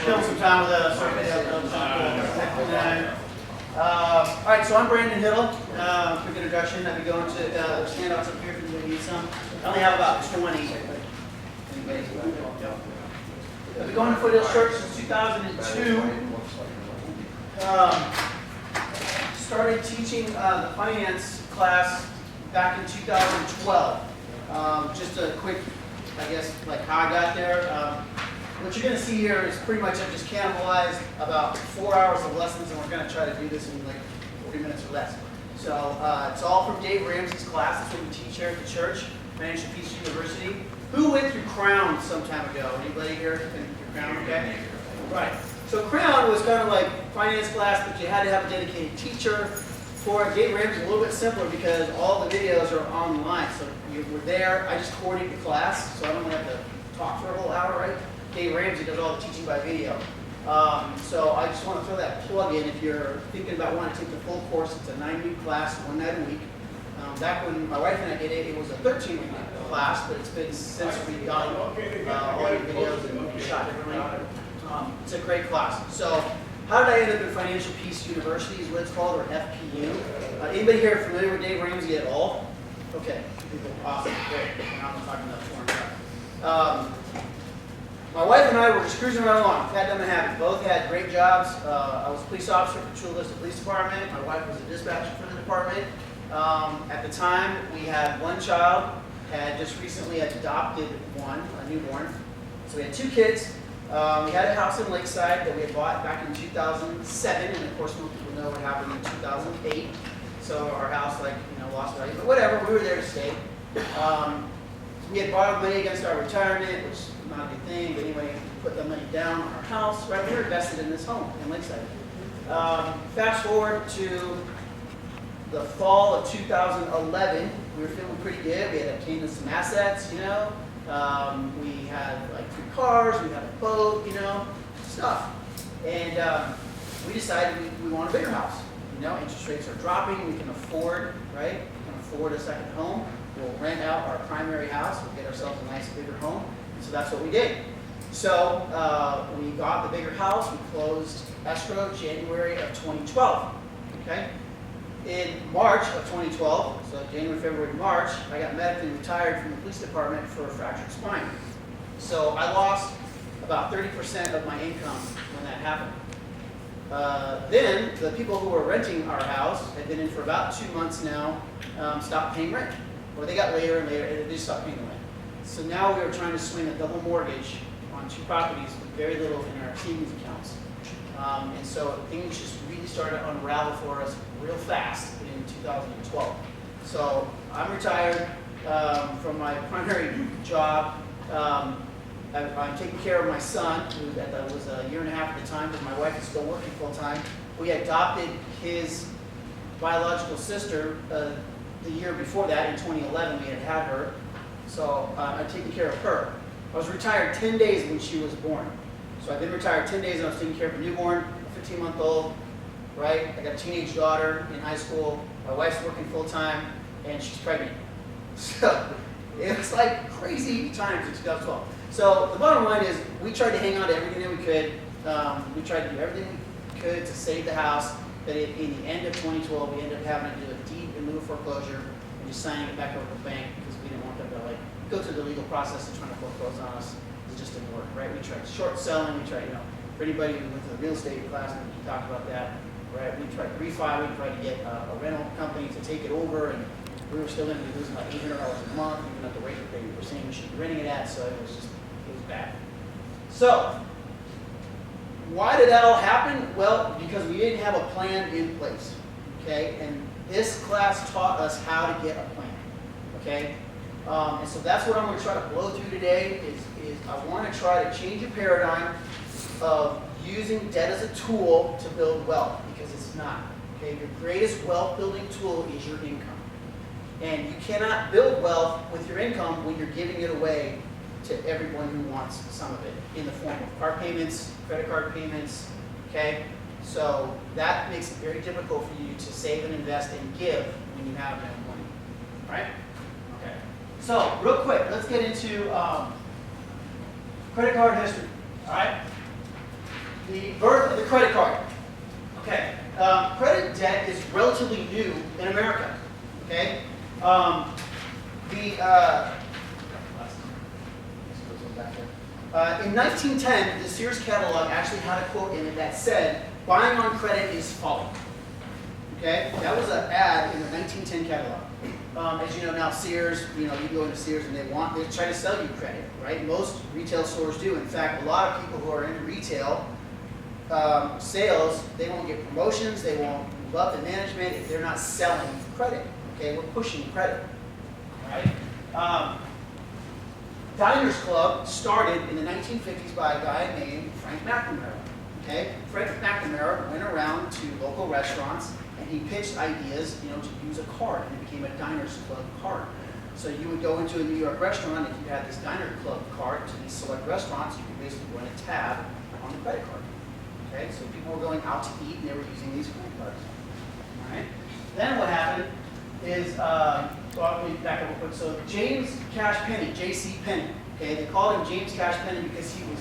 kill some time with us. All right, so I'm Brandon Hittle. Quick introduction. I'll be going to standouts up here if you need some. I only have about 20. I've been going to Foothills Church since 2002. Started teaching the finance class back in 2012. Just a quick, I guess, like how I got there. What you're going to see here is pretty much I've just cannibalized about 4 hours of lessons, and we're going to try to do this in like 40 minutes or less. So it's all from Dave Ramsey's class. That's what we teach here at the church, Financial Peace University. Who went through Crown some time ago? Anybody here went through Crown? Okay. Right. So Crown was kind of like finance class, but you had to have a dedicated teacher for it. Dave Ramsey is a little bit simpler because all the videos are online. So you were there. I just coordinate the class, so I don't have to talk for a whole hour, right? Dave Ramsey does all the teaching by video. So I just want to throw that plug in. If you're thinking about wanting to take the full course, it's a 9-week class, 1 night a week. Back when my wife and I did it, it was a 13-week class, but it's been since we've done all your videos and shot differently. It's a great class. So how did I end up in Financial Peace University is what it's called, or FPU. Anybody here familiar with Dave Ramsey at all? Okay, people, awesome, great. Now I'm talking about foreign. My wife and I were just cruising right along. Had them and happy. Both had great jobs. I was a police officer for Chula Vista Police Department. My wife was a dispatcher for the department. At the time, we had one child. Had just recently adopted one, a newborn. So we had 2 kids. We had a house in Lakeside that we had bought back in 2007, and of course, most people know what happened in 2008. So our house, lost value. But whatever, we were there to stay. We had borrowed money against our retirement, which is not a good thing, but anyway, we put the money down on our house, right? We were invested in this home in Lakeside. Fast forward to the fall of 2011, we were feeling pretty good. We had obtained some assets, we had like 3 cars, we had a boat, stuff. And we decided we want a bigger house. Interest rates are dropping, we can afford, right? We can afford a second home. We'll rent out our primary house, we'll get ourselves a nice bigger home. And so that's what we did. So we got the bigger house, we closed escrow January of 2012, okay? In March of 2012, so January, February, March, I got medically retired from the police department for a fractured spine. So I lost about 30% of my income when that happened. Then the people who were renting our house had been in for about 2 months now, stopped paying rent. Or they got later and later, and they just stopped paying the rent. So now we were trying to swing a double mortgage on 2 properties with very little in our savings accounts. And so things just really started to unravel for us real fast in 2012. So I'm retired from my primary job. I'm taking care of my son, who was a year and a half at the time, because my wife is still working full time. We adopted his biological sister the year before that, in 2011, we had her. So I'm taking care of her. I was retired 10 days when she was born. So I've been retired 10 days and I was taking care of a newborn, a 15-month-old, right? I got a teenage daughter in high school. My wife's working full time and she's pregnant. So it's like crazy times in 2012. So the bottom line is we tried to hang on to everything that we could. We tried to do everything we could to save the house. But in the end of 2012, we ended up having to do a deed in lieu of foreclosure and just signing it back over to the bank because we didn't want them to go through the legal process of trying to foreclose on us. It just didn't work, right? We tried short selling. We tried, for anybody who went to the real estate class, we talked about that, right? We tried to refi. We tried to get a rental company to take it over, and we were still going to be losing like $800 a month, even at the rate that they were saying we should be renting it at. So it was bad. So why did that all happen? Well, because we didn't have a plan in place, okay? And this class taught us how to get a plan, okay? And so that's what I'm going to try to blow through today is I want to try to change your paradigm of using debt as a tool to build wealth, because it's not, okay? Your greatest wealth building tool is your income. And you cannot build wealth with your income when you're giving it away to everyone who wants some of it in the form of car payments, credit card payments, okay? So that makes it very difficult for you to save and invest and give when you have no money, right? Okay. So real quick, let's get into credit card history, all right? The birth of the credit card. Okay, credit debt is relatively new in America. Okay, in 1910, the Sears catalog actually had a quote in it that said, "Buying on credit is folly." Okay, that was an ad in the 1910 catalog. As you know now, Sears, you go into Sears and they try to sell you credit, right? Most retail stores do. In fact, a lot of people who are in retail sales, they won't get promotions, they won't move up in management if they're not selling credit. Okay, we're pushing credit, right? Diners Club started in the 1950s by a guy named Frank McNamara. Okay, Frank McNamara went around to local restaurants and he pitched ideas, to use a card, and it became a Diners Club card. So you would go into a New York restaurant, and if you had this Diner Club card to these select restaurants, you could basically run a tab on the credit card. Okay, so people were going out to eat and they were using these credit cards. All right. Then what happened is, let me back up real quick. So James Cash Penney, J.C. Penney. Okay, they called him James Cash Penney because he was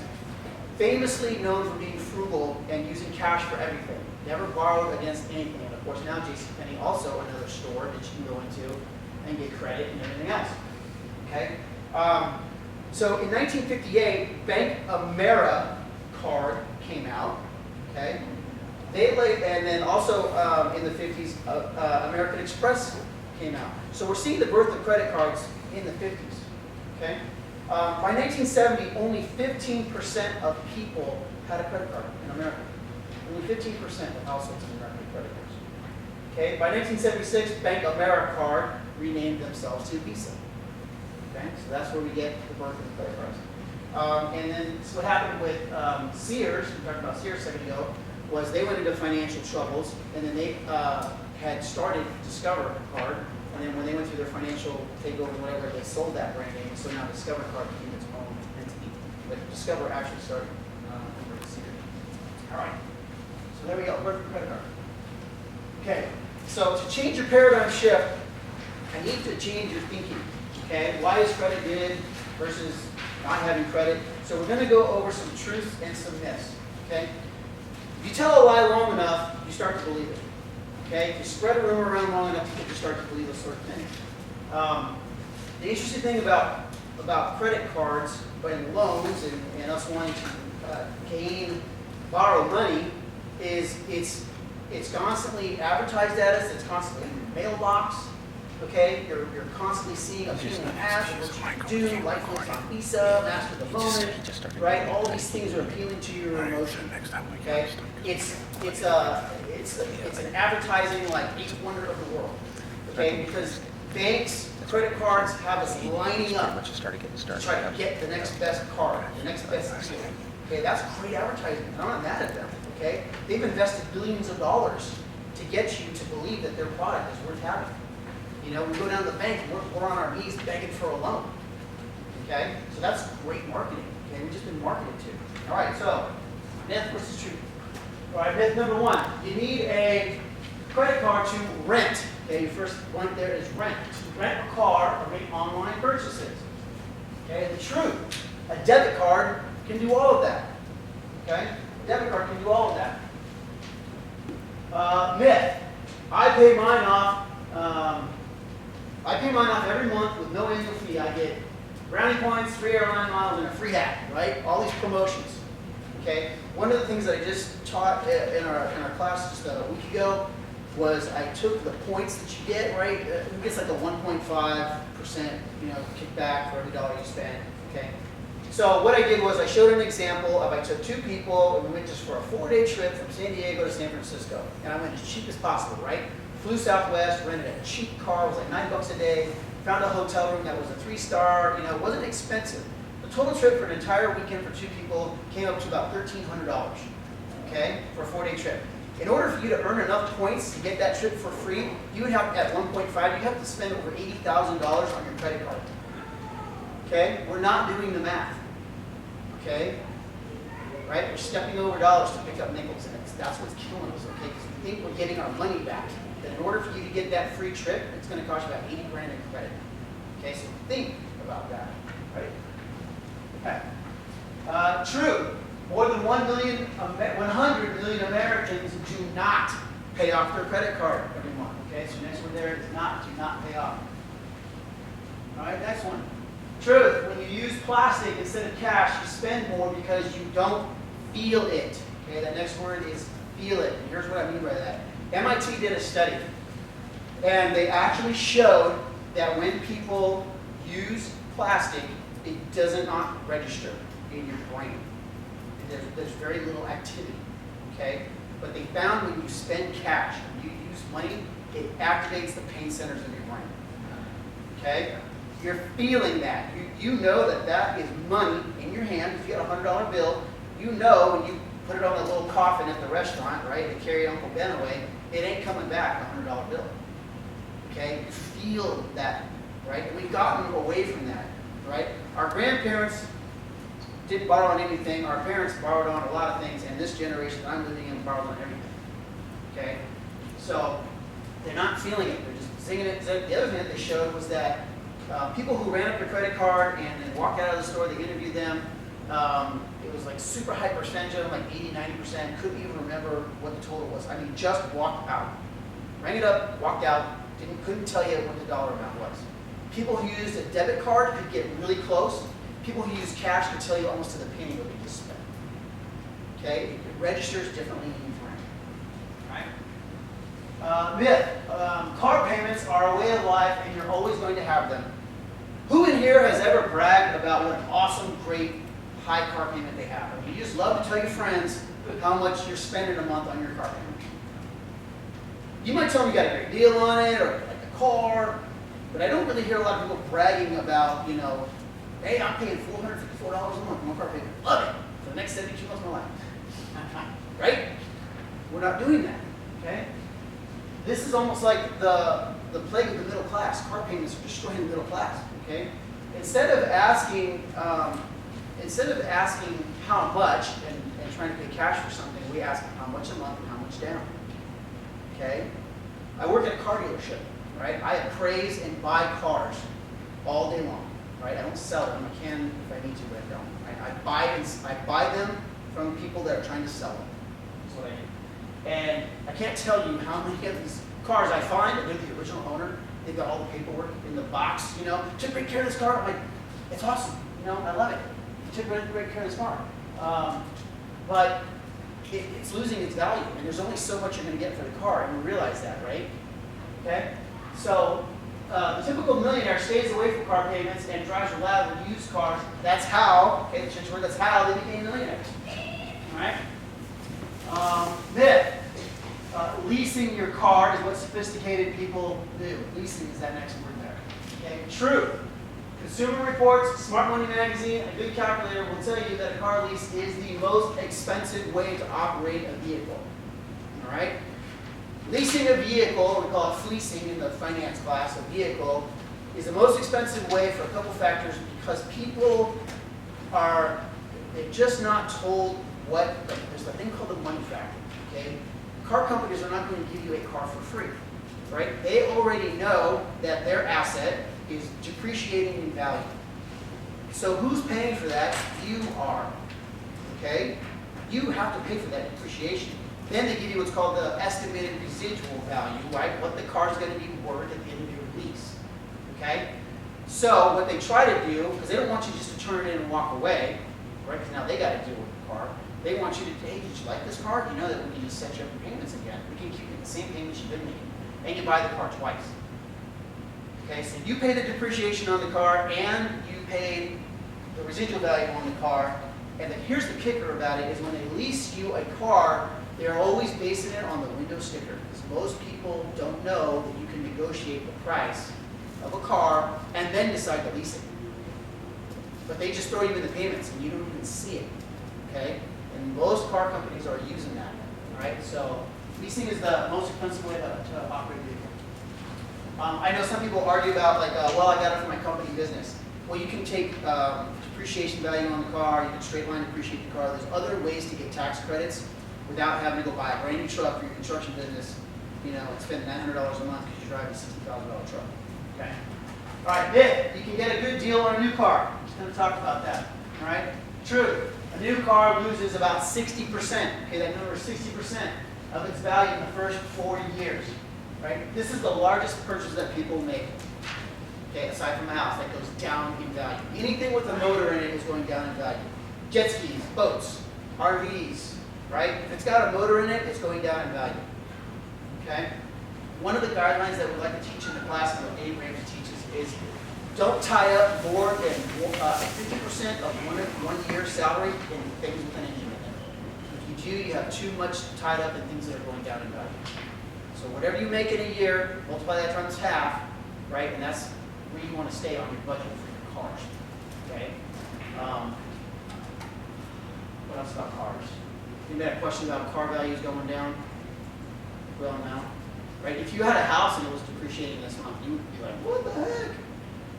famously known for being frugal and using cash for everything. Never borrowed against anything. And of course, now J.C. Penney also another store that you can go into and get credit and everything else. Okay. So in 1958, Bank AmeriCard came out. Okay. And then also in the 50s, American Express came out. So we're seeing the birth of credit cards in the 50s. Okay. By 1970, only 15% of people had a credit card in America. Only 15% of households in America had credit cards. Okay. By 1976, Bank AmeriCard renamed themselves to Visa. Okay. So that's where we get the birth of the credit cards. And then so what happened with Sears, we talked about Sears a second ago, was they went into financial troubles, and then they had started Discover Card, and then when they went through their financial takeover, whatever, they sold that brand name, so now Discover Card became its own entity. But Discover actually started under Sears. All right, so there we go, birth of the credit card. Okay, so to change your paradigm shift, I need to change your thinking. Okay, why is credit good versus not having credit? So we're going to go over some truths and some myths. Okay. If you tell a lie long enough, you start to believe it. Okay? If you spread a rumor around long enough, you start to believe those sort of things. The interesting thing about credit cards and loans and us wanting to borrow money is it's constantly advertised at us. It's constantly in your mailbox. Okay, you're constantly seeing appealing ads, what you do, like this on Visa, Master the Moment, right? All of these things are appealing to your emotion. Okay, it's an advertising like eighth wonder of the world. Okay, because banks, credit cards have us lining up to try to get the next best card, the next best deal. Okay, that's great advertising. I'm not mad at them. Okay, they've invested billions of dollars to get you to believe that their product is worth having. We go down to the bank, we're on our knees begging for a loan. Okay? So that's great marketing. Okay? We've just been marketed to. All right, so myth versus truth. All right, myth number one. You need a credit card to rent. Okay, your first point there is rent. To rent a car or make online purchases. Okay, the truth. A debit card can do all of that. Okay? A debit card can do all of that. Myth. I pay mine off every month with no annual fee. I get brownie points, free airline miles, and a free hat, right? All these promotions. Okay? One of the things that I just taught in our class just a week ago was I took the points that you get, right? It gets like a 1.5% kickback for every dollar you spend. Okay? So what I did was I showed an example of I took two people and we went just for a 4-day trip from San Diego to San Francisco. And I went as cheap as possible, right? Flew Southwest, rented a cheap car, it was like $9 a day, found a hotel room that was a 3-star, it wasn't expensive. The total trip for an entire weekend for two people came up to about $1,300, okay, for a 4-day trip. In order for you to earn enough points to get that trip for free, you would have, at 1.5, you have to spend over $80,000 on your credit card. Okay, we're not doing the math. Okay, right? We're stepping over dollars to pick up nickels, and that's what's killing us. Okay, because we think we're getting our money back. That in order for you to get that free trip, it's going to cost you about 80 grand in credit. Okay, so think about that, right? Okay. True. More than 100 million Americans do not pay off their credit card every month. Okay, so next one there is do not pay off. All right, next one. Truth, when you use plastic instead of cash, you spend more because you don't feel it. Okay, that next word is feel it. And here's what I mean by that. MIT did a study, and they actually showed that when people use plastic, it does not register in your brain. There's very little activity, okay? But they found when you spend cash, when you use money, it activates the pain centers of your brain, okay? You're feeling that. You know that that is money in your hand. If you got a $100 bill, you know when you put it on a little coffin at the restaurant, right, to carry Uncle Ben away, it ain't coming back a $100 bill, okay? You feel that, right? And we've gotten away from that, right? Our grandparents didn't borrow on anything. Our parents borrowed on a lot of things, and this generation that I'm living in borrowed on everything, okay? So they're not feeling it. They're just singing it. The other thing that they showed was that people who ran up their credit card and then walked out of the store, they interviewed them. It was like super high percentage of them, like 80, 90%, couldn't even remember what the total was. I mean, just walked out. Rang it up, walked out, couldn't tell you what the dollar amount was. People who used a debit card could get really close. People who use cash could tell you almost to the penny what they just spent. Okay? It registers differently in your brain. Right? Myth. Car payments are a way of life, and you're always going to have them. Who in here has ever bragged about what an awesome, great, high car payment they have? I mean, you just love to tell your friends how much you're spending a month on your car payment. You might tell them you got a great deal on it, or like a car, but I don't really hear a lot of people bragging about, you know, hey, I'm paying $454 a month on my car payment. Love it. For the next 72 months of my life. Right? We're not doing that. Okay? This is almost like the plague of the middle class. Car payments are destroying the middle class. Okay? Instead of asking how much and trying to pay cash for something, we ask how much a month and how much down. Okay? I work at a car dealership. Right? I appraise and buy cars all day long. Right? I don't sell them. I can if I need to, but I don't. Right? I buy them from people that are trying to sell them. That's what I do. And I can't tell you how many of these cars I find that they're the original owner. They've got all the paperwork in the box. You know, took great care of this car. I'm like, it's awesome. You know, I love it. You took great care of this car. But it's losing its value, and there's only so much you're going to get for the car, and you realize that, right? Okay. So. The typical millionaire stays away from car payments and drives reliable used cars. That's how, okay, the church word, that's how they became millionaires. All right? Myth. Leasing your car is what sophisticated people do. Leasing is that next word there. Okay? Truth. Consumer Reports, Smart Money Magazine, a good calculator will tell you that a car lease is the most expensive way to operate a vehicle. All right? Leasing a vehicle, we call it fleecing in the finance class, a vehicle, is the most expensive way for a couple factors because people they're just not told what, there's a thing called the money factor, okay? Car companies are not going to give you a car for free, right? They already know that their asset is depreciating in value. So who's paying for that? You are, okay? You have to pay for that depreciation. Then they give you what's called the estimated residual value, right? What the car's going to be worth at the end of your lease, okay? So what they try to do, because they don't want you just to turn it in and walk away, right? Because now they got to deal with the car. They want you to, hey, did you like this car? You know that we can just set you up for payments again. We can keep you the same payments you've been making. And you buy the car twice. Okay, so you pay the depreciation on the car and you pay the residual value on the car. And then here's the kicker about it is when they lease you a car, they're always basing it on the window sticker. Because most people don't know that you can negotiate the price of a car and then decide to lease it. But they just throw you in the payments and you don't even see it. Okay? And most car companies are using that. Alright? So leasing is the most expensive way to operate a vehicle. I know some people argue about like, well, I got it from my company business. Well, you can take depreciation value on the car, you can straight line depreciate the car. There's other ways to get tax credits without having to go buy a brand new truck for your construction business, you know, and spend $900 a month because you're driving a $60,000 truck. Okay. All right, myth. You can get a good deal on a new car. I'm just going to talk about that. All right. Truth. A A new car loses about 60%. Okay, that number is 60% of its value in the first 4 years. Right? This is the largest purchase that people make. Okay, aside from a house, that goes down in value. Anything with a motor in it is going down in value. Jet skis, boats, RVs, right? If it's got a motor in it, it's going down in value. Okay? One of the guidelines that we like to teach in the class, and what Dave Ramsey teaches, is don't tie up more than 50% of one year's salary in things with an engine in it. If you do, you have too much tied up in things that are going down in value. So whatever you make in a year, multiply that times half, right? And that's where you want to stay on your budget for your cars. Okay? What else about cars? Anybody have a question about car values going down? Well, now, right? If you had a house and it was depreciating this month, you would be like, what the heck?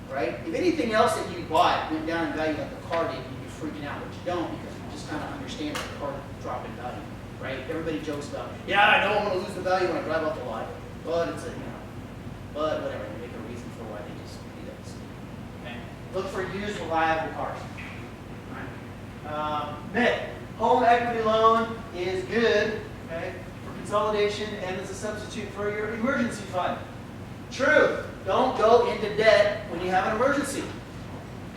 Right? If anything else that you bought went down in value like the car did, you'd be freaking out, but you don't because you just kind of understand that the car drop in value. Right? Everybody jokes about, yeah, I know I'm going to lose the value when I drive off the lot, but it's a, but whatever. They make a reason for why they just do this. Okay? Look for used, reliable cars. Myth: home equity loan is good, okay, for consolidation and as a substitute for your emergency fund. Truth: don't go into debt when you have an emergency.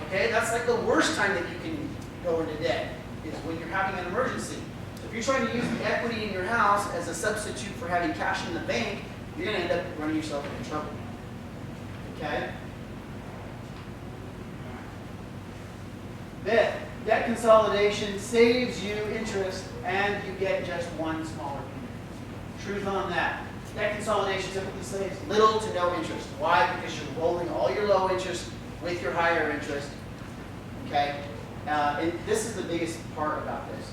Okay, that's like the worst time that you can go into debt is when you're having an emergency. If you're trying to use the equity in your house as a substitute for having cash in the bank, you're going to end up running yourself into trouble. Okay? Myth: debt consolidation saves you interest and you get just one smaller payment. Truth on that: debt consolidation typically saves little to no interest. Why? Because you're rolling all your low interest with your higher interest. Okay? And this is the biggest part about this.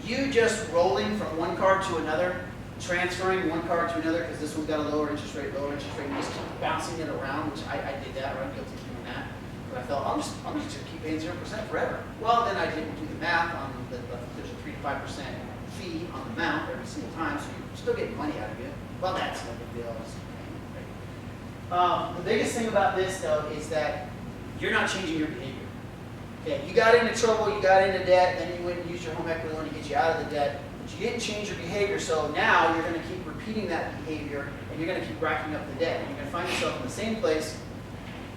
You just rolling from one card to another, transferring one card to another, because this one's got a lower interest rate, and just keep bouncing it around, which I did that, right? I'm guilty of doing that. But I felt, I'm just keep paying 0% forever. Well, then I didn't do the math on there's a 3 to 5% fee on the amount every single time, so you're still getting money out of it. Well, that's no big deal. The biggest thing about this, though, is that you're not changing your behavior. Okay, you got into trouble, you got into debt, then you went and used your home equity loan to get you out of the debt, but you didn't change your behavior, so now you're going to keep repeating that behavior, and you're going to keep racking up the debt. And you're going to find yourself in the same place,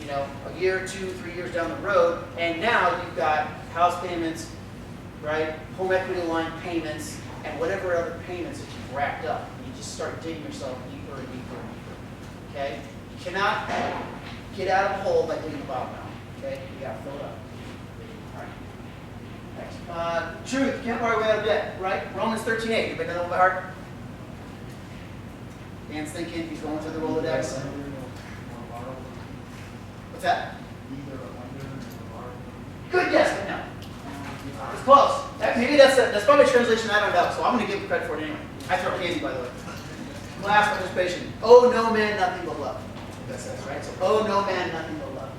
a year, 2, 3 years down the road, and now you've got house payments, right, home equity line payments, and whatever other payments that you've racked up. And you just start digging yourself deeper and deeper and deeper. Okay? You cannot get out of the hole by digging the bottom out. Okay? You got to fill it up. Truth: you can't borrow way out of debt, right? Romans 13:8. Anybody know that by heart? Dan's thinking, he's going through the Rolodex. What's that? Good guess, but no. It's close. Maybe that's probably a translation I don't know, so I'm going to give credit for it anyway. I throw candy, by the way. Class participation. Oh, no man, nothing but love. That says, right? So, oh, no man, nothing but love.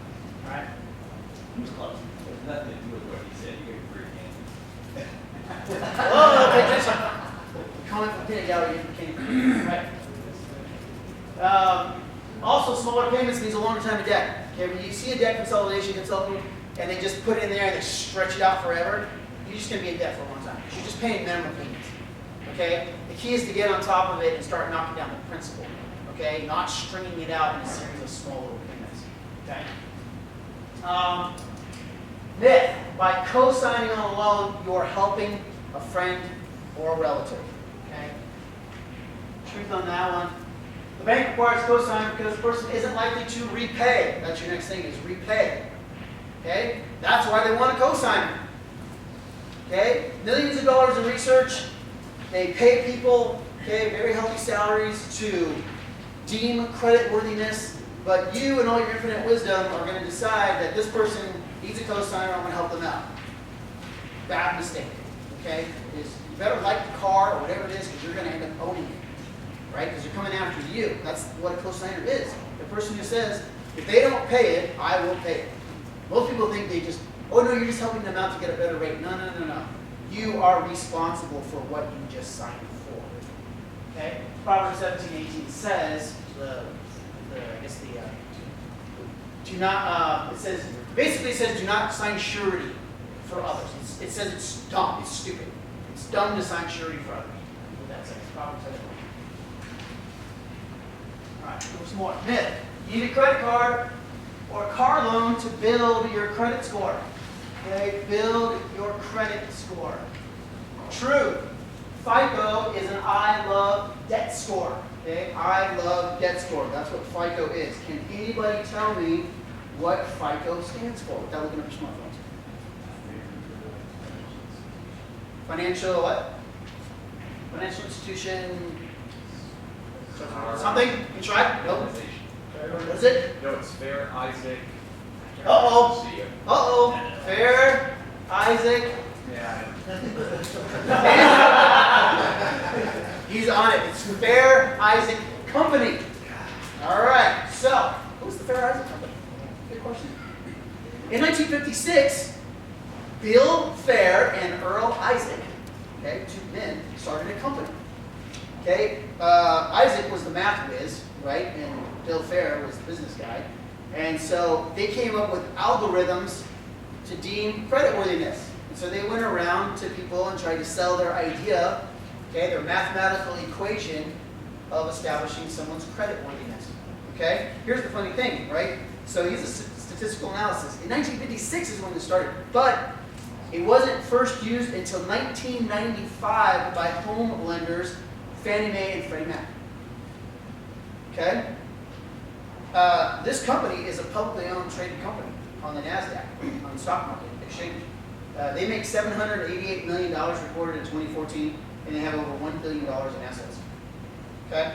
All right? Who's close? There's nothing to do with what he said. You get free candy. Oh, pay attention. Comment from peanut gallery candy. Right. Also, smaller payments means a longer time of debt. Okay, when you see a debt consolidation consultant and they just put it in there and they stretch it out forever, you're just going to be in debt for a long time. You're just paying minimum payments. Okay? The key is to get on top of it and start knocking down the principal. Okay? Not stringing it out in a series of small little payments. Okay? Myth: by co-signing on a loan, you are helping a friend or a relative. Okay? Truth on that one: the bank requires co-sign because the person isn't likely to repay. That's your next thing, is repay. Okay? That's why they want a co-signer. Okay? Millions of dollars in research. They pay people, okay, very healthy salaries to deem creditworthiness, but you and all your infinite wisdom are going to decide that this person needs a co-signer, I'm going to help them out. Bad mistake. Okay? You better like the car or whatever it is, because you're going to end up owning it. Right? Because you're coming after you. That's what a co-signer is. The person who says, if they don't pay it, I will pay it. Most people think they just, oh no, you're just helping them out to get a better rate. No, no, no, no. You are responsible for what you just signed for. Okay? Proverbs 17:18 says, basically it says, do not sign surety for others. It says it's dumb, it's stupid. It's dumb to sign surety for others. That's it. Proverbs 7:1. All right, what's more? Myth. You need a credit card or a car loan to build your credit score. Okay, build your credit score. True. FICO is an I love debt score. Okay, I love debt score. That's what FICO is. Can anybody tell me what FICO stands for without looking up your smartphones? Financial what? Financial institution. Something? You tried? Nope. What is it? No, it's Fair Isaac. Uh-oh. See ya. Uh-oh. Fair Isaac. Yeah. He's on it. It's Fair Isaac Company. All right. So, who's the Fair Isaac Company? Good question. In 1956, Bill Fair and Earl Isaac, okay, two men, started a company. Okay, Isaac was the math whiz, right, and Bill Fair was the business guy, and so they came up with algorithms to deem creditworthiness. And so they went around to people and tried to sell their idea, okay, their mathematical equation of establishing someone's creditworthiness. Okay, here's the funny thing, right? So he's a statistical analysis. In 1956 is when this started, but it wasn't first used until 1995 by home lenders, Fannie Mae and Freddie Mac. Okay? This company is a publicly owned traded company on the NASDAQ, on the stock market exchange. They make $788 million reported in 2014, and they have over $1 billion in assets. Okay?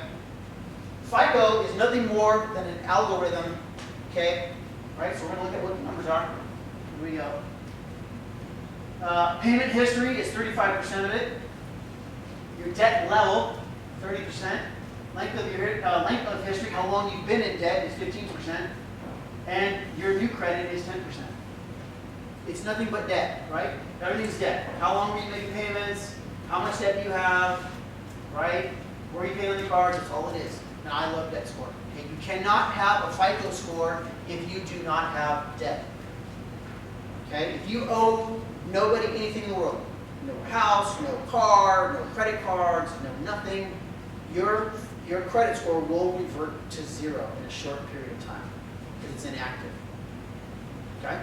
FICO is nothing more than an algorithm. Okay? Right? So we're going to look at what the numbers are. Here we go. Payment history is 35% of it. Your debt level, 30%. Length of history, how long you've been in debt, is 15%. And your new credit is 10%. It's nothing but debt, right? Everything's debt. How long are you making payments? How much debt do you have? Right? Where are you paying on your cards? That's all it is. And I love debt score. Okay? You cannot have a FICO score if you do not have debt. Okay? If you owe nobody anything in the world, no house, no car, no credit cards, no nothing, your credit score will revert to zero in a short period of time because it's inactive. Okay?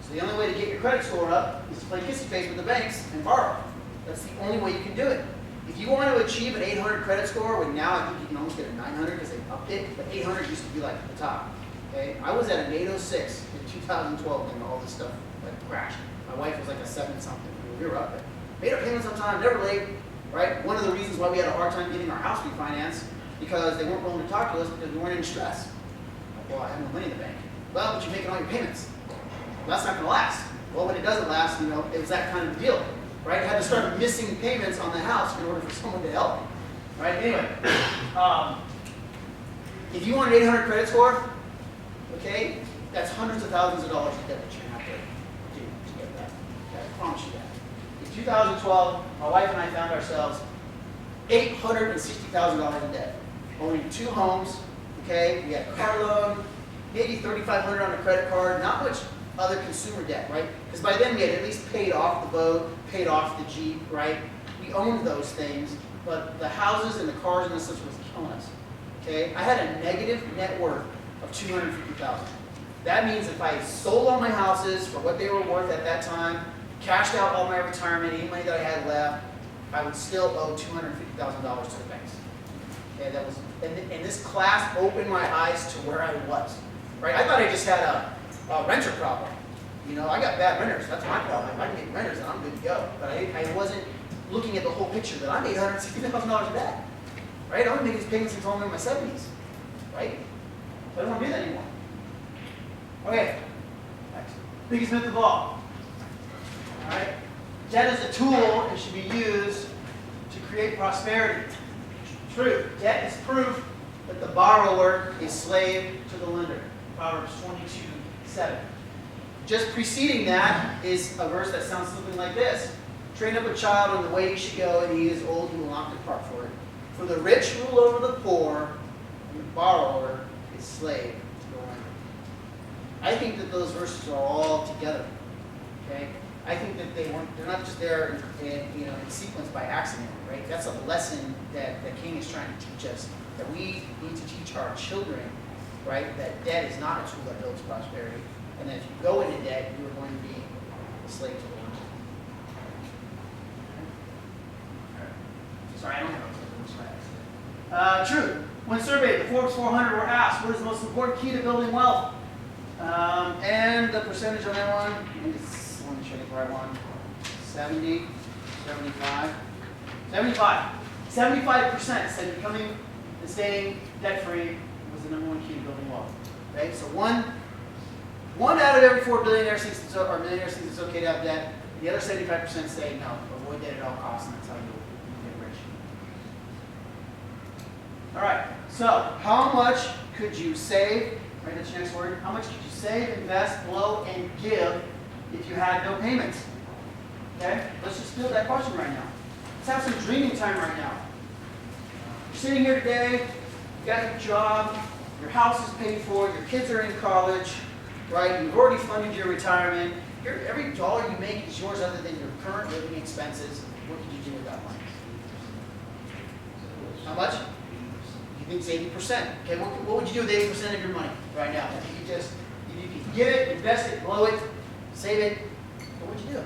So the only way to get your credit score up is to play kissy face with the banks and borrow. That's the only way you can do it. If you want to achieve an 800 credit score, well, now I think you can almost get a 900 because they upped it, but 800 used to be like at the top. Okay? I was at an 806 in 2012 when all this stuff like crashed. My wife was like a 7-something. We were up there. Made our payments on time, never late. Right? One of the reasons why we had a hard time getting our house refinanced because they weren't willing to talk to us because we weren't in stress. Like, well, I have no money in the bank. Well, but you're making all your payments. Well, that's not going to last. Well, when it doesn't last, it was that kind of deal. Right? I had to start missing payments on the house in order for someone to help me. Right? Anyway, if you want an 800 credit score, okay, that's hundreds of thousands of dollars of debt that you're going to have to do to get that. Okay? I promise you that. In 2012, my wife and I found ourselves $860,000 in debt, owning 2 homes. Okay, we had a car loan, maybe $3,500 on a credit card, not much other consumer debt, right? Because by then we had at least paid off the boat, paid off the Jeep, right? We owned those things, but the houses and the cars and the stuff was killing us. Okay, I had a negative net worth of $250,000. That means if I sold all my houses for what they were worth at that time, cashed out all my retirement, any money that I had left, I would still owe $250,000 to the banks. Okay, that was, and this class opened my eyes to where I was. Right? I thought I just had a renter problem. I got bad renters. That's my problem. I can get renters and I'm good to go. But I wasn't looking at the whole picture that I'm $860,000 in debt. Right? I'm making these payments until I'm in my 70s. Right? So I don't want to do that anymore. Okay. Next. Biggest myth of all. Alright? Debt is a tool and should be used to create prosperity. True. Debt is proof that the borrower is slave to the lender. Proverbs 22:7. Just preceding that is a verse that sounds something like this. Train up a child in the way he should go, and he is old, he will not depart for it. For the rich rule over the poor, and the borrower is slave to the lender. I think that those verses are all together. Okay? I think that they're not just there in sequence by accident, right? That's a lesson that King is trying to teach us, that we need to teach our children, right? That debt is not a tool that builds prosperity, and that if you go into debt, you are going to be a slave to the one. Sorry, I don't have a true. When surveyed, the Forbes 400 were asked, what is the most important key to building wealth? And the percentage on that one, let me show you the right one. 70, 75, 75. 75% said becoming and staying debt-free was the #1 key to building wealth. Okay, so one out of every 4 billionaires thinks it's, or millionaires thinks it's okay to have debt. The other 75% say no, avoid debt at all costs, and that's how you get rich. All right, so how much could you save? Right, that's your next word. How much could you save, invest, blow, and give if you had no payments? Okay, let's just field that question right now. Let's have some dreaming time right now. You're sitting here today, you got your job, your house is paid for, your kids are in college, right? You've already funded your retirement. Every dollar you make is yours other than your current living expenses. What could you do with that money? How much? You think 80%. Okay, what would you do with 80% of your money right now? If you could give it, invest it, blow it, save it, what would you do?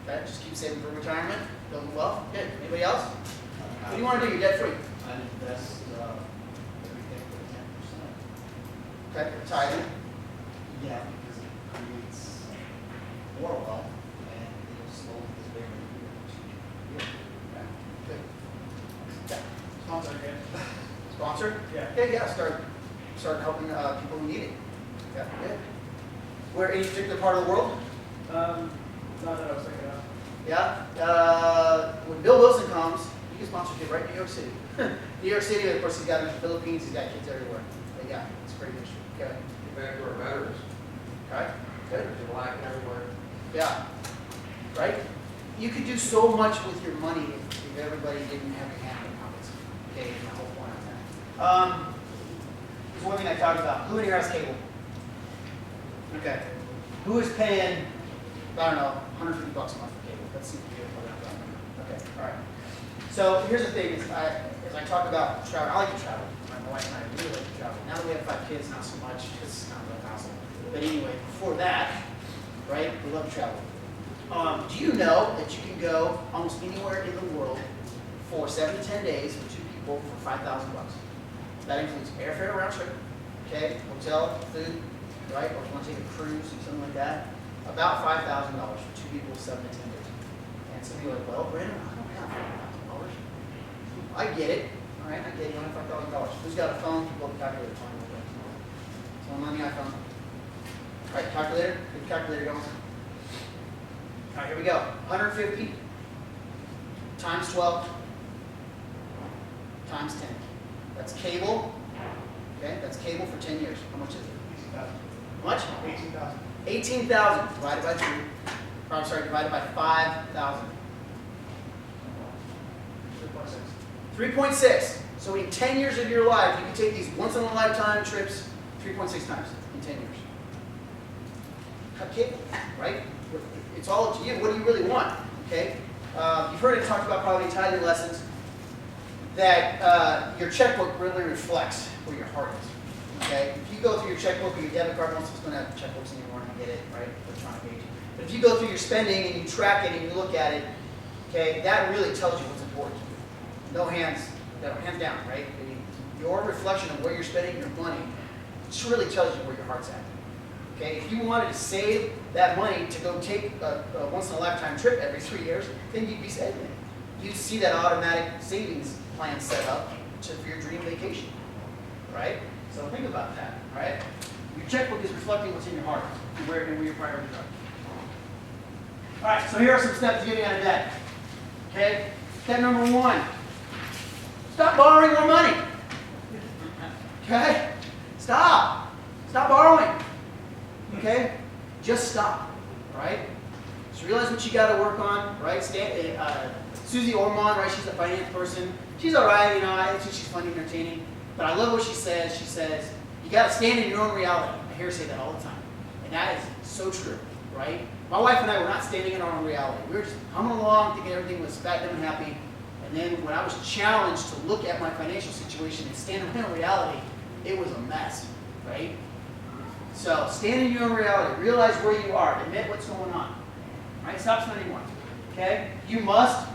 Okay, just keep saving for retirement, building wealth. Good. Anybody else? What do you want to do? You're debt free. I'd invest everything for 10%. Okay, tithing. Yeah, because it creates more wealth and it'll slowly get bigger. Good. Yeah. Sponsor again. Sponsor? Yeah. Yeah. Start helping people who need it. Yeah. Good. Where any particular part of the world? Not that I was thinking of. Yeah. When Bill Wilson comes, you can sponsor a kid right in New York City. New York City, of course, he's got in the Philippines. He's got kids everywhere. But yeah, it's pretty good. Okay. Get back to our veterans. Okay. Good. There's a lack everywhere. Yeah. Right? You could do so much with your money if everybody didn't have a hand in pockets. Okay, my whole point on that. There's one thing I talked about. Who in here has cable? Okay. Who is paying, I don't know, $150 a month for cable? That seems to be what I'm talking about. Okay, all right. So here's the thing, as I talk about travel, I like to travel. My wife and I really like to travel. Now that we have 5 kids, not so much, because it's kind of a hassle. But anyway, before that, right, we love to travel. Do you know that you can go almost anywhere in the world for 7 to 10 days for 2 people for $5,000? That includes airfare round trip, okay, hotel, food, right, or if you want to take a cruise or something like that. About $5,000 for 2 people, 7 to 10 days. And some people are like, well, Brandon, I don't have $5,000. I get it. All right, I get it. You only have $5,000. Who's got a phone? Pull up the calculator. Someone on the iPhone. All right, calculator. Get the calculator going. All right, here we go. 150 times 12 times 10. That's cable. Okay, that's cable for 10 years. How much is it? 18,000. How much? 18,000. 18,000 divided by 3. Or, I'm sorry, divided by 5,000. 3.6. So in 10 years of your life, you can take these once-in-a-lifetime trips 3.6 times in 10 years. Cut cable, right? It's all up to you. What do you really want? Okay? You've heard it talked about probably in tithing lessons that your checkbook really reflects where your heart is. Okay? If you go through your checkbook or your debit card, most of us don't have checkbooks anymore, I get it, right? Electronic age. But if you go through your spending and you track it and you look at it, okay, that really tells you what's important to you. No hands down, right? I mean, your reflection of where you're spending your money just really tells you where your heart's at. Okay, if you wanted to save that money to go take a once-in-a-lifetime trip every 3 years, then you'd be saving it. You'd see that automatic savings plan set up for your dream vacation, right? So think about that, right? Your checkbook is reflecting what's in your heart and where your priorities are. All right, so here are some steps to getting out of debt. Okay, step number 1. Stop borrowing more money. Okay? Stop borrowing. Okay? Just stop. Right? Just realize what you got to work on. Right? Susie Ormond, right? She's a finance person. She's all right. You know, I think she's funny and entertaining. But I love what she says. She says, You got to stand in your own reality. I hear her say that all the time. And that is so true, right? My wife and I were not standing in our own reality. We were just humming along, thinking everything was fat, dumb, and happy. And then when I was challenged to look at my financial situation and stand in my own reality, it was a mess, right? So stand in your own reality. Realize where you are. Admit what's going on. Right? Stop spending more. Okay? You must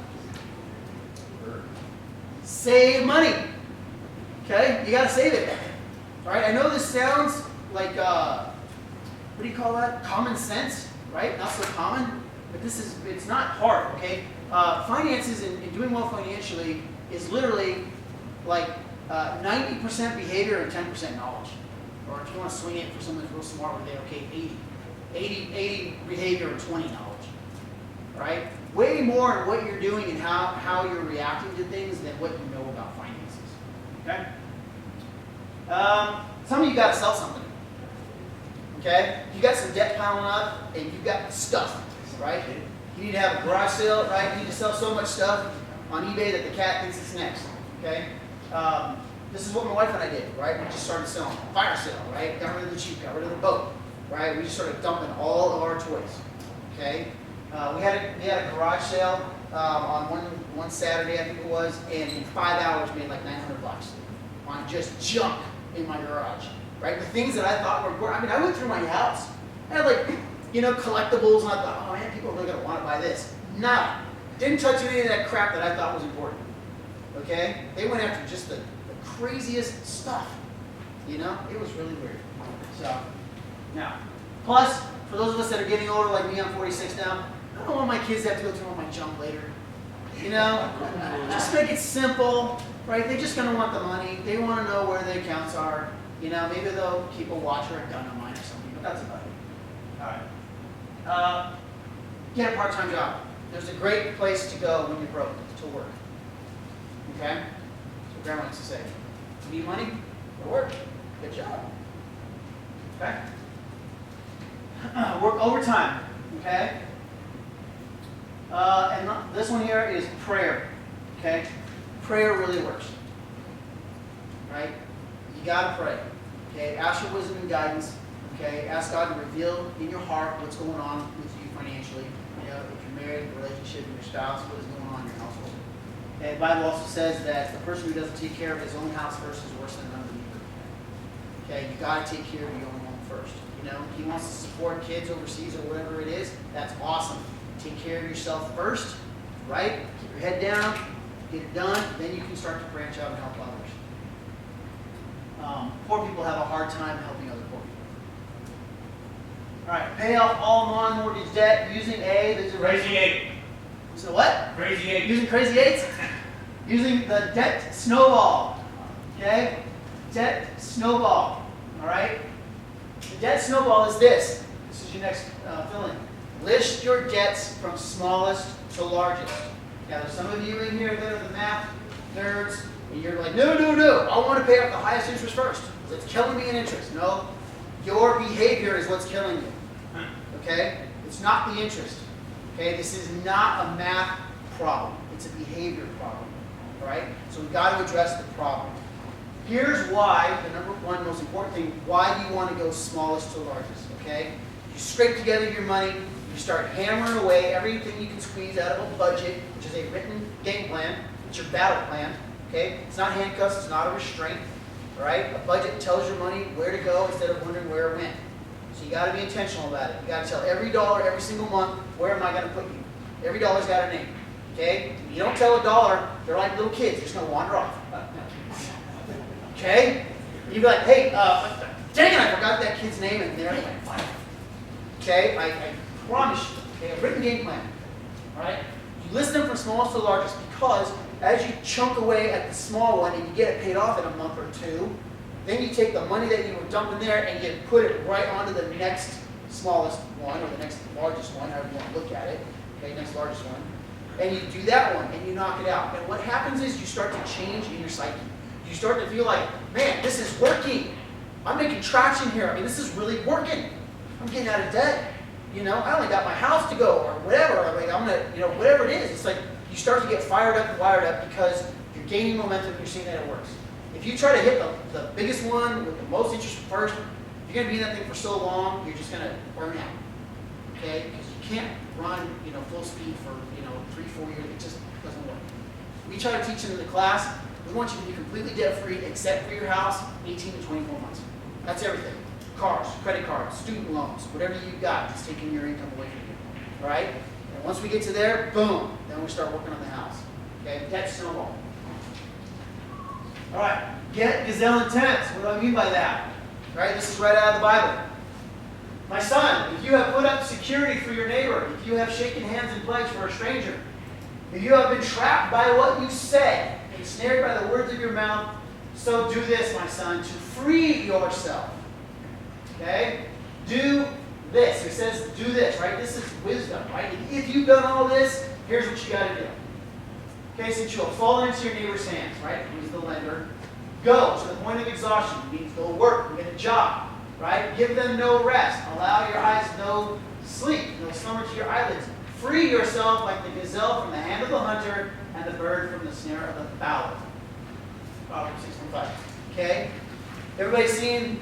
save money. Okay? You got to save it. All right? I know this sounds like, what do you call that? Common sense, right? Not so common, but it's not hard, okay? Finances and doing well financially is literally like 90% behavior and 10% knowledge. Or if you want to swing it for someone who's real smart with it, okay, 80 behavior and 20 knowledge, right? Way more in what you're doing and how you're reacting to things than what you know about finances, okay? Some of you got to sell something, okay? You got some debt piling up and you've got stuff, right? You need to have a garage sale, right? You need to sell so much stuff on eBay that the cat thinks it's next, okay? This is what my wife and I did, right? We just started selling. Fire sale, right? Got rid of the Jeep, got rid of the boat, right? We just started dumping all of our toys, okay? We had a garage sale on one Saturday, I think it was, and in 5 hours made like $900 on just junk in my garage, right? The things that I thought were important. I mean, I went through my house. I had like, collectibles, and I thought, oh man, people are really gonna want to buy this. No, didn't touch any of that crap that I thought was important. Okay? They went after just the craziest stuff. It was really weird. So, now, plus, for those of us that are getting older, like me, I'm 46 now, I don't want my kids to have to go through all my junk later. Just make it simple, right? They're just gonna want the money. They want to know where the accounts are. Maybe they'll keep a watch or a gun on mine or something, but that's about it. All right. Get a part-time job. There's a great place to go when you're broke, to work. Okay? That's what Grandma used to say. You need money? Go to work. Good job. Okay? Work overtime. Okay? And this one here is prayer. Okay? Prayer really works. Right? You gotta pray. Okay? Ask for wisdom and guidance. Okay? Ask God to reveal in your heart what's going on with you financially. If you're married, a relationship with your spouse, what is going on in your household. Okay? The Bible also says that the person who doesn't take care of his own house first is worse than an unbeliever. Okay? You gotta take care of your own home first. He wants to support kids overseas or whatever it is. That's awesome. Take care of yourself first, right? Keep your head down, get it done, then you can start to branch out and help others. Poor people have a hard time helping other poor people. All right, pay off all non-mortgage debt using Crazy 8. Using what? Crazy 8. Using Crazy 8s? Using the debt snowball. Okay? Debt snowball. All right? The debt snowball is this. This is your next fill-in. List your debts from smallest to largest. Now, there's some of you in here that are the math nerds, and you're like, no, I want to pay off the highest interest first. It's killing me in interest. No, your behavior is what's killing you. Okay? It's not the interest. Okay? This is not a math problem. It's a behavior problem. All right? So we've got to address the problem. Here's why, the number one most important thing, why you want to go smallest to largest. Okay? You scrape together your money. You start hammering away everything you can squeeze out of a budget, which is a written game plan. It's your battle plan. Okay? It's not handcuffs. It's not a restraint. All right? A budget tells your money where to go instead of wondering where it went. So you got to be intentional about it. You got to tell every dollar, every single month, where am I going to put you? Every dollar's got a name. Okay? If you don't tell a dollar, they're like little kids. They're just going to wander off. Okay? You'd be like, hey, dang it, I forgot that kid's name, and they're like, fine. Okay? I promise you. Okay? A written game plan. All right? You list them from smallest to largest because as you chunk away at the small one and you get it paid off in a month or two, then you take the money that you were dumping there and you put it right onto the next smallest one or the next largest one, however you want to look at it. Okay, next largest one. And you do that one and you knock it out. And what happens is you start to change in your psyche. You start to feel like, man, this is working. I'm making traction here. I mean, this is really working. I'm getting out of debt. I only got my house to go or whatever. I mean, I'm gonna, whatever it is. It's like you start to get fired up and wired up because you're gaining momentum and you're seeing that it works. If you try to hit the biggest one with the most interest first, if you're going to be in that thing for so long, you're just going to burn out. Okay? Because you can't run, full speed for, 3-4 years. It just doesn't work. We try to teach them in the class. We want you to be completely debt-free except for your house, 18 to 24 months. That's everything. Cars, credit cards, student loans, whatever you've got is taking your income away from you. All right? And once we get to there, boom, then we start working on the house. Okay? Debt snowball. All right. Get gazelle intense. What do I mean by that? All right? This is right out of the Bible. My son, if you have put up security for your neighbor, if you have shaken hands in pledge for a stranger, if you have been trapped by what you say, ensnared by the words of your mouth, so do this, my son, to free yourself. Okay? Do this. It says do this, right? This is wisdom, right? If you've done all this, here's what you got to do. Okay, since you have fallen into your neighbor's hands, right? Who's the lender? Go to the point of exhaustion. It means go work, get a job, right? Give them no rest. Allow your eyes no sleep, no slumber to your eyelids. Free yourself like the gazelle from the hand of the hunter and the bird from the snare of the fowler. Proverbs 6:5. Okay? Everybody seen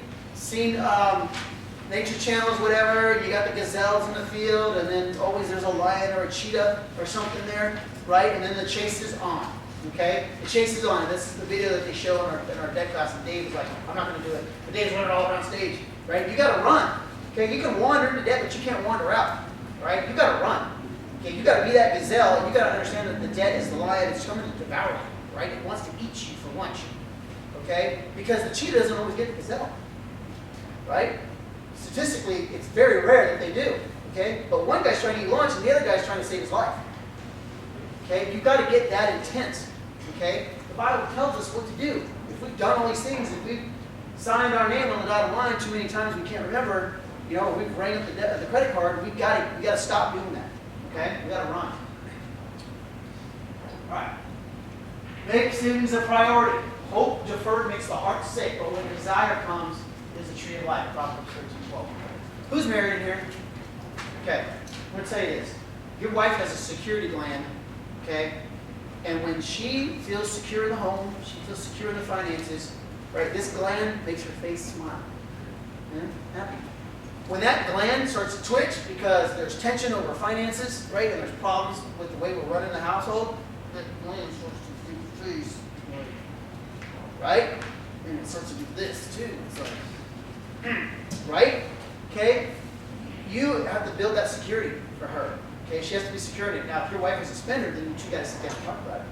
nature channels, whatever? You got the gazelles in the field, and then always there's a lion or a cheetah or something there, right? And then the chase is on. Okay? The chase is on. This is the video that they show in our deck class, and Dave was like, I'm not going to do it. But Dave's running all around stage, right? You got to run. Okay? You can wander into debt, but you can't wander out, right? You got to run. Okay? You got to be that gazelle, and you got to understand that the debt is the lion. It's coming to devour you, right? It wants to eat you for lunch. Okay? Because the cheetah doesn't always get the gazelle, right? Statistically, it's very rare that they do. Okay? But one guy's trying to eat lunch, and the other guy's trying to save his life. Okay? You've got to get that intense. Okay? The Bible tells us what to do. If we've done all these things, if we've signed our name on the dotted line too many times we can't remember, we've rang up the credit card, we got to stop doing that. Okay? We got to run. All right. Make savings a priority. Hope deferred makes the heart sick, but when desire comes, is the tree of life. Proverbs 13:12. Who's married in here? Okay. I'm going to tell you this. Your wife has a security gland, okay? And when she feels secure in the home, she feels secure in the finances, right? This gland makes her face smile. Happy. When that gland starts to twitch because there's tension over finances, right? And there's problems with the way we're running the household, that gland starts to freeze. Right? And it starts to do this too. It's like, right? Okay? You have to build that security for her. Okay? She has to be secure in it. Now, if your wife is a spender, then you two guys sit down and talk about it.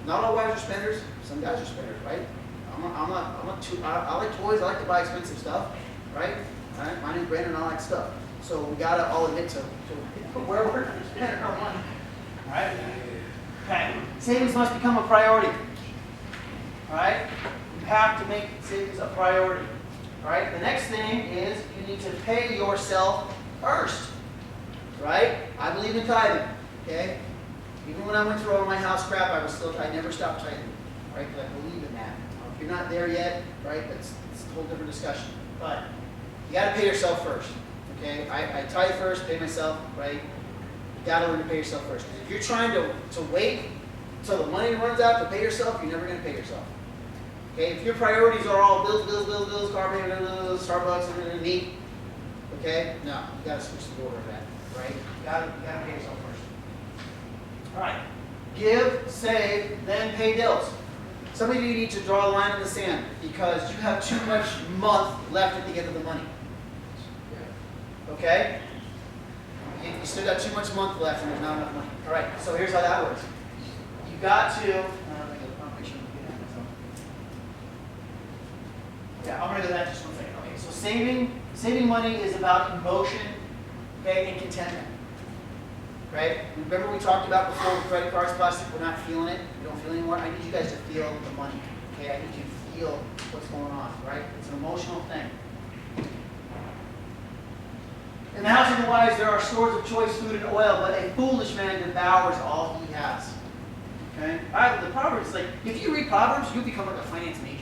Not all wives are spenders. Some guys are spenders, right? I like toys. I like to buy expensive stuff, right? All right? My name's Brandon, and I like stuff. So we gotta all admit to where we're spending our money. All right? Okay. Savings must become a priority. All right? You have to make savings a priority. All right? The next thing is you need to pay yourself first. Right? I believe in tithing. Okay? Even when I went through all my house crap, I never stopped tithing. Right? Because I believe in that. If you're not there yet, right, that's a whole different discussion. But you got to pay yourself first. Okay? I tithe first, pay myself, right? You got to learn to pay yourself first. Because if you're trying to wait until the money runs out to pay yourself, you're never going to pay yourself. Okay? If your priorities are all bills, car payment, Starbucks, and neat, okay? No, you got to switch the order of that, right? You got to pay yourself first. All right. Give, save, then pay bills. Some of you need to draw a line in the sand because you have too much month left at the end of the money. Okay? You still got too much month left and there's not enough money. All right, so here's how that works. You got to, I'm going to do that just one second. Okay, so saving money is about emotion, okay, and contentment. Right? Remember we talked about before with credit cards, plastic, we're not feeling it. We don't feel it anymore. I need you guys to feel the money. Okay? I need you to feel what's going on, right? It's an emotional thing. In the house of the wise there are stores of choice food and oil, but a foolish man devours all he has. Okay? The Proverbs, like, if you read Proverbs, you become like a finance major.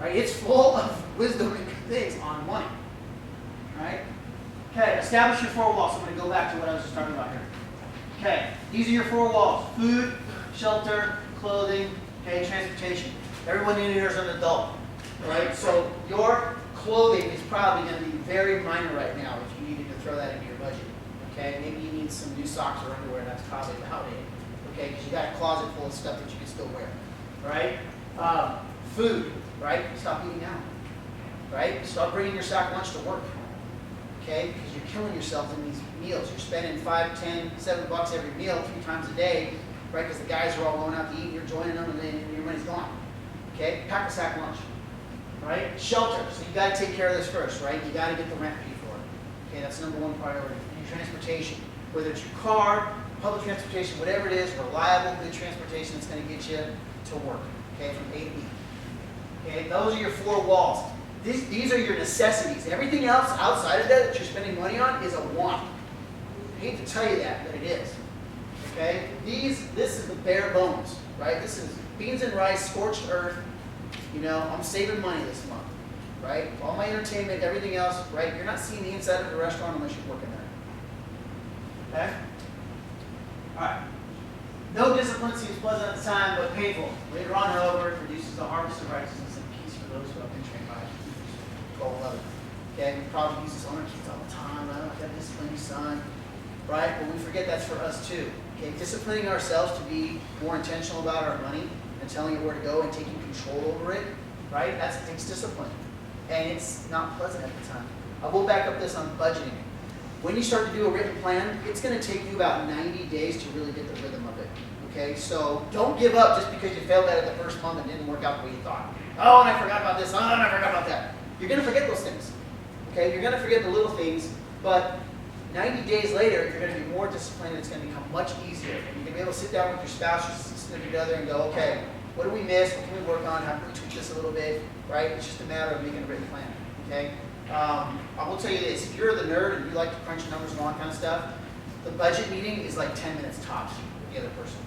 Right? It's full of wisdom and things on money. Right? Okay, establish your four walls. So I'm going to go back to what I was just talking about here. Okay, these are your four walls. Food, shelter, clothing, okay, transportation. Everyone in here is an adult, right? So your clothing is probably going to be very minor right now if you needed to throw that into your budget. Okay, maybe you need some new socks or underwear. That's probably about it. Okay, because you got a closet full of stuff that you can still wear. Right? Food, right? Stop eating out. Right? Stop bringing your sack lunch to work. Okay, because you're killing yourself in these meals. You're spending $5, $10, $7 every meal 3 times a day, right? Because the guys are all going out to eat, and you're joining them, and then your money's gone. Okay, pack a sack lunch. Right? Shelter. So you got to take care of this first, right? You got to get the rent paid for. Okay, that's #1 priority. And your transportation, whether it's your car, public transportation, whatever it is, reliable, good transportation that's going to get you to work. Okay, from A to B. Okay, those are your 4 walls. These are your necessities. Everything else outside of that you're spending money on is a want. I hate to tell you that, but it is. Okay, this is the bare bones, right? This is beans and rice, scorched earth. You know, I'm saving money this month, right? All my entertainment, everything else, right? You're not seeing the inside of the restaurant unless you're working there. Okay? All right. No discipline seems pleasant at the time, but painful. Later on, however, it produces a harvest of righteousness and peace for those who have been trained by it. 12:11. Okay? We probably use this on our kids all the time. I don't have to discipline your son, right? But we forget that's for us too. Okay? Disciplining ourselves to be more intentional about our money and telling it where to go and taking control over it, right? That takes discipline. And it's not pleasant at the time. I will back up this on budgeting. When you start to do a written plan, it's going to take you about 90 days to really get the rhythm of it. Okay, so don't give up just because you failed at it the first month and didn't work out the way you thought. Oh, and I forgot about this. Oh, and I forgot about that. You're going to forget those things. Okay, you're going to forget the little things, but 90 days later, you're going to be more disciplined and it's going to become much easier. And you're going to be able to sit down with your spouse, just sit together and go, okay, what do we miss? What can we work on? How can we tweak this a little bit? Right? It's just a matter of making a written plan. Okay? I will tell you this. If you're the nerd and you like to crunch numbers and all that kind of stuff, the budget meeting is like 10 minutes tops with the other person.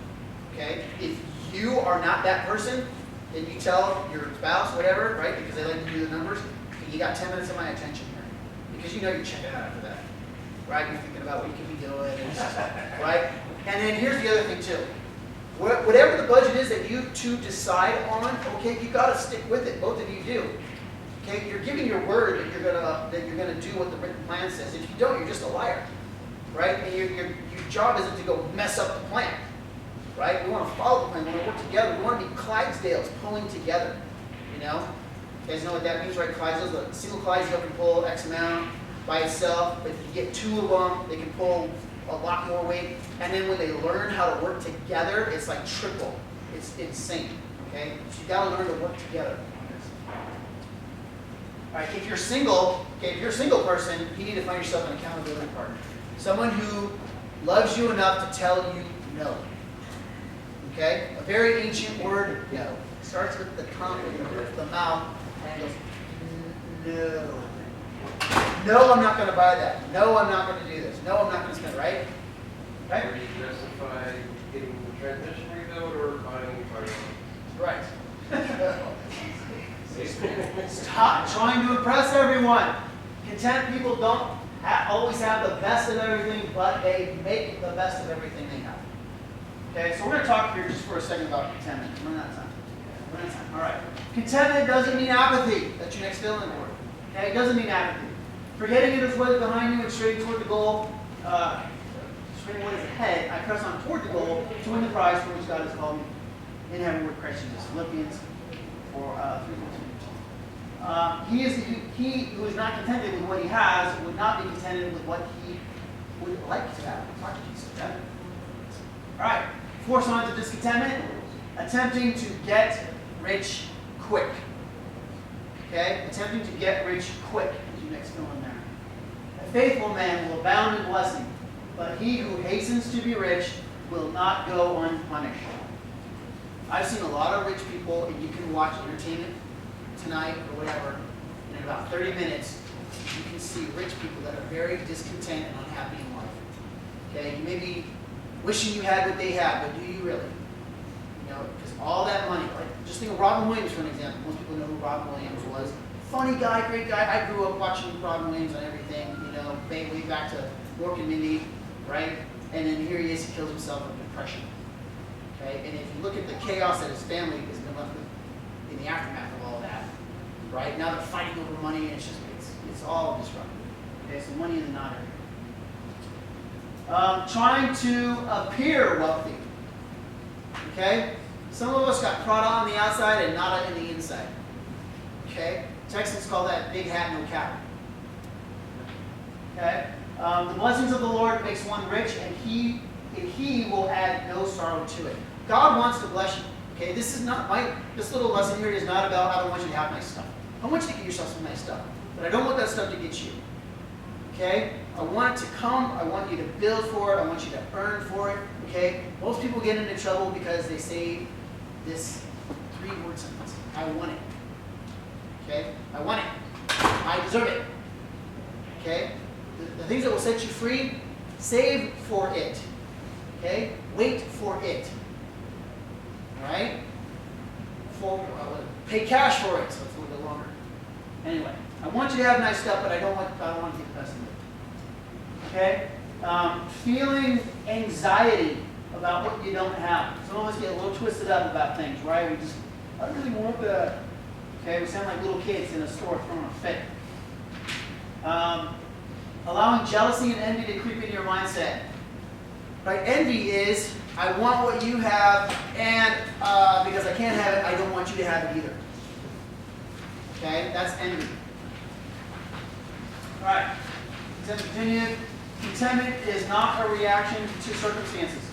Okay? If you are not that person, then you tell your spouse, whatever, right? Because they like to do the numbers, you got 10 minutes of my attention here. Because you know you're checking out after that. Right? You're thinking about what you can be doing. And just, right? And then here's the other thing too. Whatever the budget is that you two decide on, okay, you got to stick with it. Both of you do. Okay, you're giving your word that you're gonna do what the written plan says. If you don't, you're just a liar, right? And your job isn't to go mess up the plan, right? We want to follow the plan. We want to work together. We want to be Clydesdales pulling together. You know, you guys know what that means, right? Clydesdales. A single Clydesdale can pull X amount by itself, but if you get 2 of them, they can pull a lot more weight. And then when they learn how to work together, it's like triple. It's insane. Okay, so you got to learn to work together. All right, if you're single, okay, if you're a single person, you need to find yourself an accountability partner. Someone who loves you enough to tell you no. Okay? A very ancient word, no. It starts with the tongue and with the mouth and goes, no. No, I'm not going to buy that. No, I'm not going to do this. No, I'm not going to spend, right? Right? Or you justify getting the transmission rebuilt or buying a firearm? Right. Stop trying to impress everyone. Content people don't always have the best of everything, but they make the best of everything they have. Okay, so we're going to talk here just for a second about contentment. We're not time. We're not time. All right. Contentment doesn't mean apathy. That's your next fill-in word. Okay, it doesn't mean apathy. Forgetting it is what is behind you and straight toward the goal. Straight what is ahead. I press on toward the goal to win the prize for which God has called me in heaven with Christ Jesus. Philippians 3:14. He who is not contented with what he has would not be contented with what he would like to have. Talk to Jesus, okay? All right. 4 signs of discontentment. Attempting to get rich quick. Okay? Attempting to get rich quick is your next fill in there. A faithful man will abound in blessing, but he who hastens to be rich will not go unpunished. I've seen a lot of rich people, and you can watch entertainment tonight or whatever, and in about 30 minutes, you can see rich people that are very discontent and unhappy in life. Okay, you may be wishing you had what they had, but do you really? You know, because all that money, like just think of Robin Williams for an example. Most people know who Robin Williams was. Funny guy, great guy. I grew up watching Robin Williams on everything, you know, way back to Mork and Mindy, right? And then here he is, he kills himself of depression. Okay, and if you look at the chaos that his family has been left with, in the aftermath of all of that, right? Now they're fighting over money, and it's all disrupted. Okay, so money in the not area. Trying to appear wealthy. Okay, some of us got Prada on the outside and nada in the inside. Okay, Texans call that big hat, no cap. Okay, the blessings of the Lord makes one rich, and he will add no sorrow to it. God wants to bless you. Okay, this little lesson here is not about I don't want you to have nice stuff. I want you to get yourself some nice stuff, but I don't want that stuff to get you. Okay, I want it to come. I want you to build for it. I want you to earn for it. Okay, most people get into trouble because they say this 3-word sentence: I want it. Okay, I want it. I deserve it. Okay, the things that will set you free, save for it. Okay, wait for it. All right, pay cash for it, so it's a little bit longer. Anyway, I want you to have nice stuff, but I don't want to get the best of it. Okay, feeling anxiety about what you don't have. Some of us get a little twisted up about things, right? I really want that. Okay, we sound like little kids in a store throwing a fit. Allowing jealousy and envy to creep into your mindset. Right? Envy is, I want what you have, and because I can't have it, I don't want you to have it either. Okay, that's envy. All right, let's continue. Contentment is not a reaction to circumstances.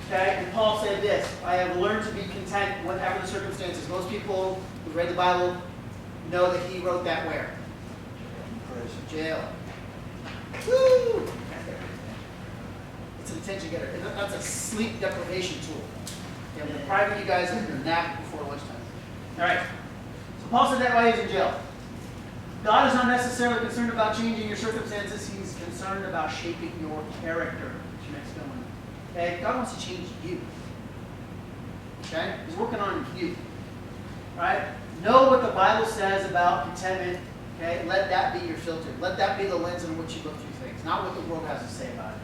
Okay, and Paul said this: I have learned to be content whatever the circumstances. Most people who read the Bible know that he wrote that where? Jail. Woo! It's an attention getter. That's a sleep deprivation tool. Okay, I'm going to private you guys in your nap before lunchtime. All right. So Paul said that while he was in jail. God is not necessarily concerned about changing your circumstances. He's concerned about shaping your character. That's your next one. Okay? God wants to change you. Okay? He's working on you. All right? Know what the Bible says about contentment. Okay? Let that be your filter. Let that be the lens in which you look through things, not what the world has to say about it.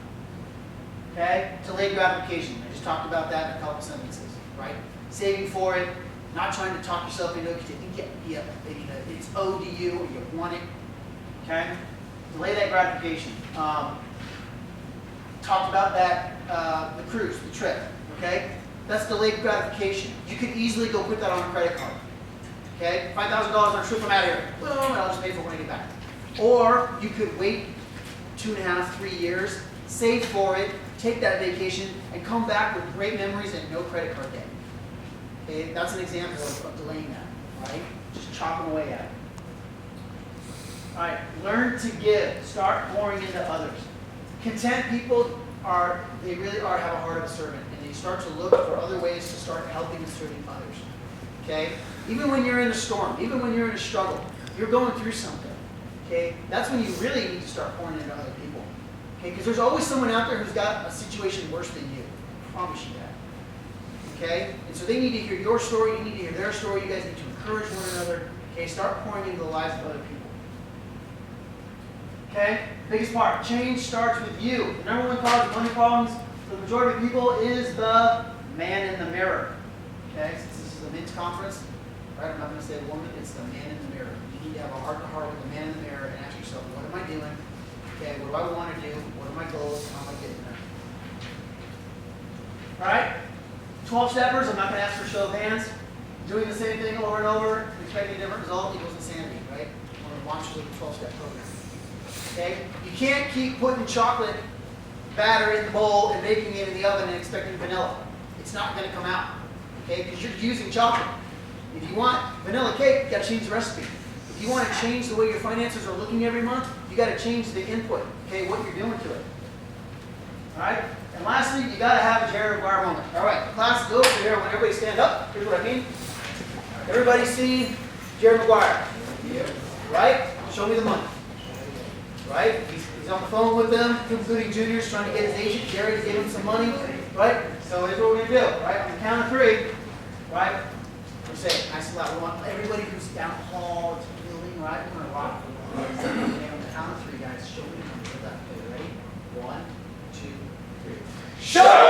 Okay? Delayed gratification. I just talked about that in a couple sentences. Right? Saving for it. Not trying to talk yourself into it because you think it's owed to you or you want it. Okay? Delay that gratification. Talked about that, the cruise, the trip. Okay? That's delayed gratification. You could easily go put that on a credit card. Okay? $5,000 on a trip, I'm out of here. Well, I'll just pay for it when I get back. Or you could wait 2.5, 3 years, save for it, take that vacation, and come back with great memories and no credit card debt. Okay, that's an example of delaying that, right? Just chopping away at it. All right, learn to give. Start pouring into others. Content people they really have a heart of a servant, and they start to look for other ways to start helping and serving others. Okay? Even when you're in a storm, even when you're in a struggle, you're going through something. Okay? That's when you really need to start pouring into other people. Okay? Because there's always someone out there who's got a situation worse than you. I promise you that. Okay? And so they need to hear your story, you need to hear their story, you guys need to encourage one another. Okay? Start pouring into the lives of other people. Okay? Biggest part, change starts with you. The number one cause of money problems for the majority of people is the man in the mirror. Okay? Since this is a men's conference, right? I'm not going to say woman, it's the man in the mirror. You need to have a heart-to-heart with the man in the mirror and ask yourself, what am I doing? Okay, what do I want to do? What are my goals? How am I getting there? All right? 12 steppers, I'm not going to ask for a show of hands. Doing the same thing over and over, expecting a different result equals insanity, right? One of the launches of the 12-step program. Okay? You can't keep putting chocolate batter in the bowl and baking it in the oven and expecting vanilla. It's not going to come out. Okay? Because you're using chocolate. If you want vanilla cake, you got to change the recipe. If you want to change the way your finances are looking every month, you got to change the input. Okay? What you're doing to it. All right? And lastly, you got to have a Jerry Maguire moment. All right, class, go over here. When everybody stand up, here's what I mean. Everybody's seen Jerry Maguire. Yeah. Right? Show me the money. Right? He's on the phone with them, including juniors, trying to get his agent, Jerry, to give him some money. Right? So here's what we're going to do. Right? On the count of 3, right? We say, nice and loud. We want everybody who's down the hall, to the building, right? We're going to rock. On the count of 3, guys, show me the numbers. Ready? 1, 2, 3. Show!